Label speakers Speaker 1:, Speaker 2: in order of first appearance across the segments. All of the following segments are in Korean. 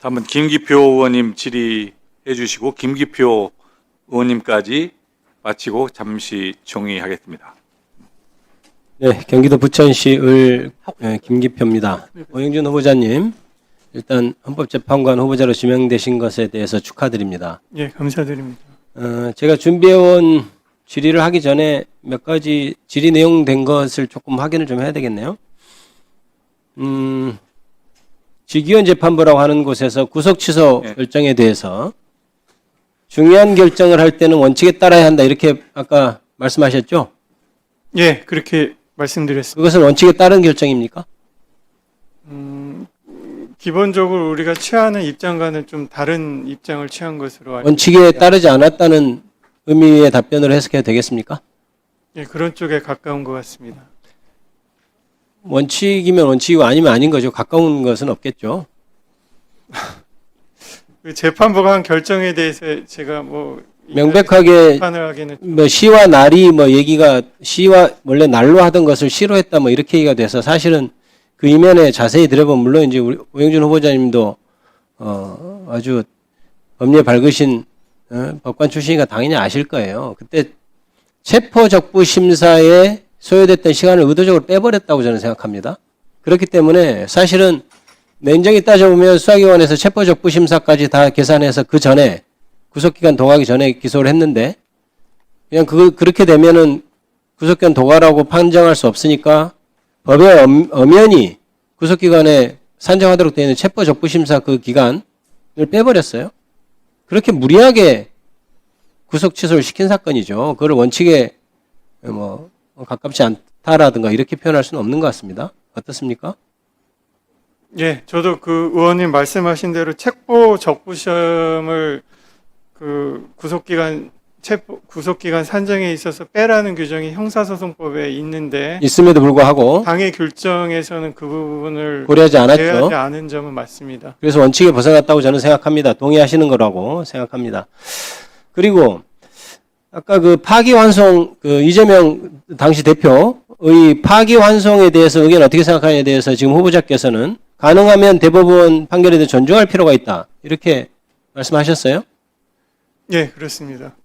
Speaker 1: 다음은 김기표 의원님 질의해 주시고 김기표 의원님까지 마치고 잠시 정의하겠습니다.
Speaker 2: 네, 경기도 부천시 을 김기표입니다. 오영준 후보자님, 일단 헌법재판관 후보자로 지명되신 것에 대해서 축하드립니다.
Speaker 3: 예, 감사드립니다.
Speaker 2: 제가 준비해온 질의를 하기 전에 몇 가지 질의 내용 된 것을 조금 확인을 좀 해야 되겠네요. 직위원 재판부라고 하는 곳에서 구속 취소
Speaker 1: 네.
Speaker 2: 결정에 대해서 중요한 결정을 할 때는 원칙에 따라야 한다 이렇게 아까 말씀하셨죠?
Speaker 3: 예, 그렇게 말씀드렸습니다.
Speaker 2: 그것은 원칙에 따른 결정입니까?
Speaker 3: 기본적으로 우리가 취하는 입장과는 좀 다른 입장을 취한 것으로 알고
Speaker 2: 원칙에
Speaker 3: 있습니다.
Speaker 2: 따르지 않았다는 의미의 답변을 해석해도 되겠습니까?
Speaker 3: 예, 그런 쪽에 가까운 것 같습니다.
Speaker 2: 원칙이면 원칙이고 아니면 아닌 거죠. 가까운 것은 없겠죠.
Speaker 3: 그 재판부가 한 결정에 대해서 제가
Speaker 2: 명백하게
Speaker 3: 비판을 하기는
Speaker 2: 뭐 시와 날이 뭐 얘기가 시와 원래 날로 하던 것을 시로 했다 뭐 이렇게 얘기가 돼서 사실은 그 이면에 자세히 들여보면 물론 이제 우리 오영준 후보자님도 아주 법리에 밝으신 법관 출신이니까 당연히 아실 거예요. 그때 체포적부 심사에 소요됐던 시간을 의도적으로 빼버렸다고 저는 생각합니다. 그렇기 때문에 사실은 냉정히 따져보면 수사기관에서 체포적부 심사까지 다 계산해서 그 전에 구속기간 도과하기 전에 기소를 했는데 그냥 그렇게 되면은 구속기간 도과라고 판정할 수 없으니까 법의 엄연히 구속기간에 산정하도록 되어 있는 체포적부심사 그 기간을 빼버렸어요. 그렇게 무리하게 구속 취소를 시킨 사건이죠. 그걸 원칙에 뭐 가깝지 않다라든가 이렇게 표현할 수는 없는 것 같습니다. 어떻습니까?
Speaker 3: 예, 저도 그 의원님 말씀하신 대로 체포적부심을 그 구속기간 산정에 있어서 빼라는 규정이 형사소송법에 있는데
Speaker 2: 있음에도 불구하고
Speaker 3: 당의 결정에서는 그 부분을
Speaker 2: 고려하지 않았죠.
Speaker 3: 제외하지 않은 점은 맞습니다.
Speaker 2: 그래서 원칙에 벗어났다고 저는 생각합니다. 동의하시는 거라고 생각합니다. 그리고 아까 그 파기환송 그 이재명 당시 대표의 파기환송에 대해서 의견 어떻게 생각하냐에 대해서 지금 후보자께서는 가능하면 대법원 판결에 대해 존중할 필요가 있다 이렇게 말씀하셨어요?
Speaker 3: 예, 그렇습니다.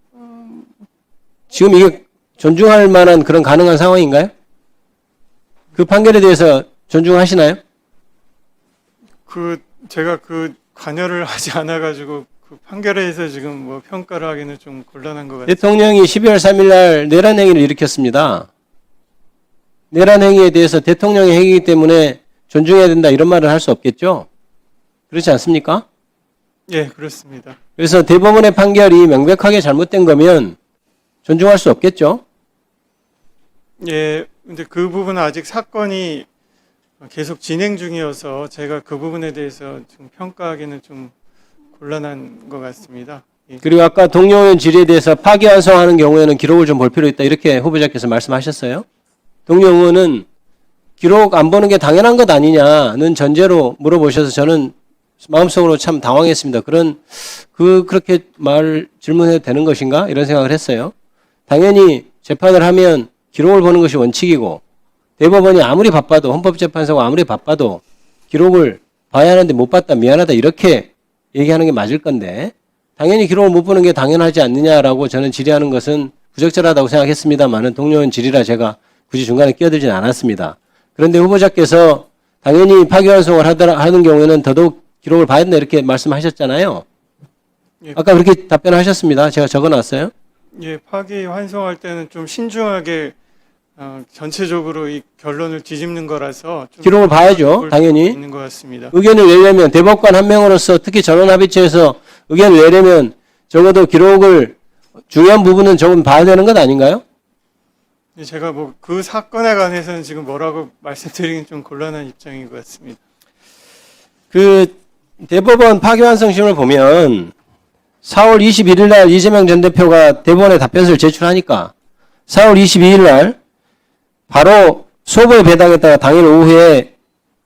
Speaker 2: 지금 이게 존중할 만한 그런 가능한 상황인가요? 그 판결에 대해서 존중하시나요?
Speaker 3: 제가 관여를 하지 않아가지고 그 판결에 대해서 지금 뭐 평가를 하기는 좀 곤란한 것 같아요.
Speaker 2: 대통령이 12월 3일 날 내란 행위를 일으켰습니다. 내란 행위에 대해서 대통령의 행위이기 때문에 존중해야 된다 이런 말을 할 수 없겠죠? 그렇지 않습니까?
Speaker 3: 예, 그렇습니다.
Speaker 2: 그래서 대법원의 판결이 명백하게 잘못된 거면 존중할 수 없겠죠?
Speaker 3: 예, 근데 그 부분은 아직 사건이 계속 진행 중이어서 제가 그 부분에 대해서 좀 평가하기는 좀 곤란한 것 같습니다. 예.
Speaker 2: 그리고 아까 동료 의원 질의에 대해서 파기환송하는 경우에는 기록을 좀 볼 필요 있다 이렇게 후보자께서 말씀하셨어요. 동료 의원은 기록 안 보는 게 당연한 것 아니냐는 전제로 물어보셔서 저는 마음속으로 참 당황했습니다. 그렇게 질문해도 되는 것인가? 이런 생각을 했어요. 당연히 재판을 하면 기록을 보는 것이 원칙이고 대법원이 아무리 바빠도 헌법재판소가 아무리 바빠도 기록을 봐야 하는데 못 봤다 미안하다 이렇게 얘기하는 게 맞을 건데 당연히 기록을 못 보는 게 당연하지 않느냐라고 저는 질의하는 것은 부적절하다고 생각했습니다만은 동료 의원 질의라 제가 굳이 중간에 끼어들지는 않았습니다. 그런데 후보자께서 당연히 파기환송을 하는 경우에는 더더욱 기록을 봐야 된다 이렇게 말씀하셨잖아요.
Speaker 3: 예.
Speaker 2: 아까 그렇게 답변하셨습니다. 제가 적어놨어요.
Speaker 3: 예, 파기환송할 때는 좀 신중하게 전체적으로 이 결론을 뒤집는 거라서 좀
Speaker 2: 기록을 봐야죠.
Speaker 3: 볼
Speaker 2: 당연히.
Speaker 3: 필요가 있는 것 같습니다.
Speaker 2: 의견을 내려면 대법관 한 명으로서 특히 전원합의체에서 의견을 내려면 적어도 기록을 중요한 부분은 조금 봐야 되는 것 아닌가요?
Speaker 3: 예, 제가 뭐 그 사건에 관해서는 지금 뭐라고 말씀드리긴 좀 곤란한 입장인 것 같습니다.
Speaker 2: 그 대법원 파기환송심을 보면 4월 21일 날 이재명 전 대표가 대법원에 답변서를 제출하니까 4월 22일 날 바로 소부에 배당했다가 당일 오후에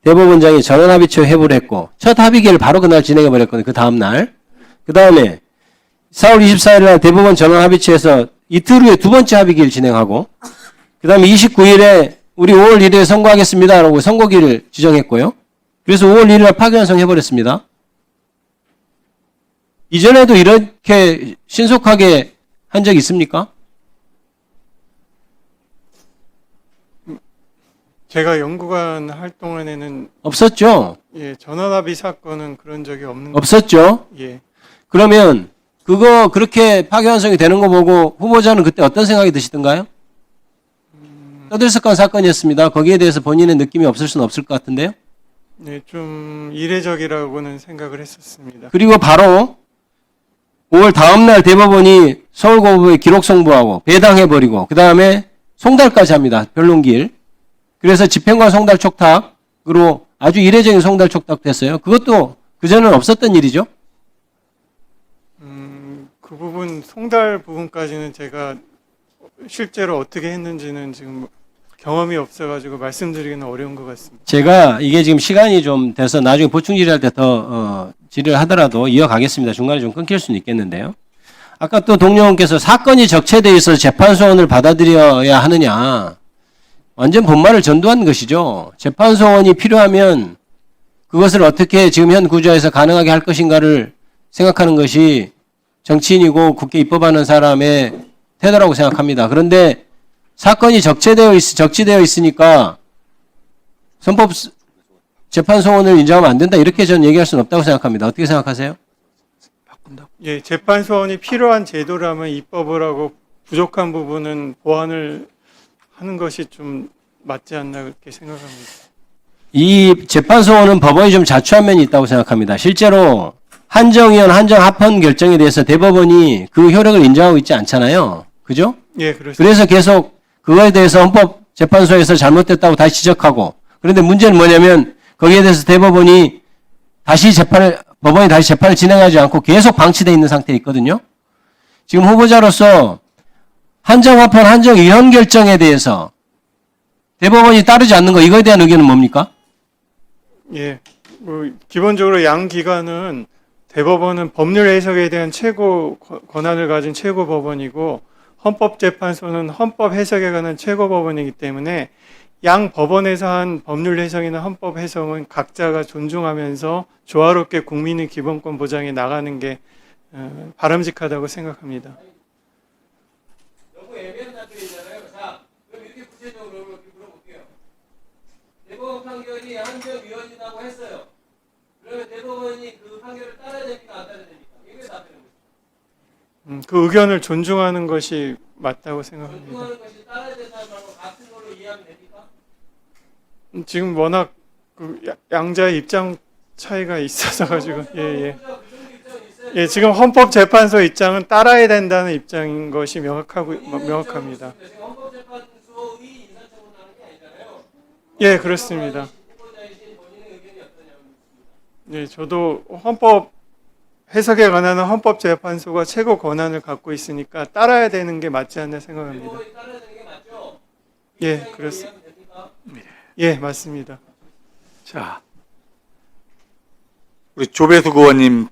Speaker 2: 대법원장이 전원합의체 회부를 했고 첫 합의기를 바로 그날 진행해버렸거든요. 그 다음날. 그 다음에 4월 24일 날 대법원 전원합의체에서 이틀 후에 두 번째 합의기를 진행하고 그 다음에 29일에 우리 5월 1일에 선고하겠습니다라고 선고기를 지정했고요. 그래서 5월 1일 날 파기환송 해버렸습니다. 이전에도 이렇게 신속하게 한 적 있습니까?
Speaker 3: 제가 연구관 활동안에는
Speaker 2: 없었죠.
Speaker 3: 예, 전원합의 사건은 그런 적이 없는
Speaker 2: 없었죠.
Speaker 3: 예.
Speaker 2: 그러면 그거 그렇게 파기환송이 되는 거 보고 후보자는 그때 어떤 생각이 드시던가요? 떠들썩한 사건이었습니다. 거기에 대해서 본인의 느낌이 없을 수는 없을 것 같은데요.
Speaker 3: 네, 좀 이례적이라고는 생각을 했었습니다.
Speaker 2: 그리고 바로 5월 다음 날 대법원이 서울고법에 기록 송부하고 배당해버리고 그 다음에 송달까지 합니다. 변론기일. 그래서 집행관 송달 촉탁으로 아주 이례적인 송달 촉탁 됐어요. 그것도 그전에는 없었던 일이죠.
Speaker 3: 그 부분 송달 부분까지는 제가 실제로 어떻게 했는지는 지금 경험이 없어가지고 말씀드리기는 어려운 것 같습니다.
Speaker 2: 제가 이게 지금 시간이 좀 돼서 나중에 보충 질의할 때 더 질의를 하더라도 이어가겠습니다. 중간에 좀 끊길 수는 있겠는데요. 아까 또 동료원께서 사건이 적체되어 있어서 재판소원을 받아들여야 하느냐. 완전 본말을 전도한 것이죠. 재판소원이 필요하면 그것을 어떻게 지금 현 구조에서 가능하게 할 것인가를 생각하는 것이 정치인이고 국회 입법하는 사람의 태도라고 생각합니다. 그런데 사건이 적치되어 있으니까 선법 재판소원을 인정하면 안 된다. 이렇게 저는 얘기할 수는 없다고 생각합니다. 어떻게 생각하세요?
Speaker 3: 예, 재판소원이 필요한 제도라면 입법을 하고 부족한 부분은 보완을 하는 것이 좀 맞지 않나 그렇게 생각합니다.
Speaker 2: 이 재판소원은 법원이 좀 자초한 면이 있다고 생각합니다. 실제로 한정위원 한정합헌 결정에 대해서 대법원이 그 효력을 인정하고 있지 않잖아요. 그죠?
Speaker 3: 예, 그렇습니다.
Speaker 2: 그래서 계속 그거에 대해서 헌법재판소에서 잘못됐다고 다시 지적하고, 그런데 문제는 뭐냐면 거기에 대해서 대법원이 법원이 다시 재판을 진행하지 않고 계속 방치되어 있는 상태에 있거든요. 지금 후보자로서 한정합헌 한정위헌 결정에 대해서 대법원이 따르지 않는 거, 이거에 대한 의견은 뭡니까?
Speaker 3: 예, 기본적으로 양 기관은 대법원은 법률 해석에 대한 최고 권한을 가진 최고 법원이고 헌법재판소는 헌법 해석에 관한 최고 법원이기 때문에 양 법원에서 한 법률 해석이나 헌법 해석은 각자가 존중하면서 조화롭게 국민의 기본권 보장해 나가는 게 바람직하다고 생각합니다.
Speaker 2: 너무 애매한 답변이잖아요. 자, 그럼 이렇게 구체적으로 물어볼게요. 대법원 판결이 한정위헌이라고 했어요. 그러면 대법원이 그 판결을 따라야 됩니까? 안 따라야 됩니까? 이게 답변입니다.
Speaker 3: 그 의견을 존중하는 것이 맞다고 생각합니다.
Speaker 2: 존중하는 것이 따라야 된다는 말과 같은 걸로 이해하면 됩니까?
Speaker 3: 지금 워낙 그 양자의 입장 차이가 있어서 가지고 예, 지금 헌법재판소 입장은 따라야 된다는 입장인 것이 명확합니다.
Speaker 2: 지금 헌법재판소의 인사청문 하는 게 아니잖아요.
Speaker 3: 예, 그렇습니다.
Speaker 2: 후보자이신 본인의 의견이 어떠냐고 묻습니다.
Speaker 3: 네, 저도 헌법 해석에 관한 헌법재판소가 최고 권한을 갖고 있으니까 따라야 되는 게 맞지 않나 생각합니다.
Speaker 2: 대법원이 따라야 되는 게 맞죠?
Speaker 3: 예, 그렇습니다.
Speaker 2: 됩니까?
Speaker 3: 예, 맞습니다.
Speaker 1: 자, 우리 조배숙 의원님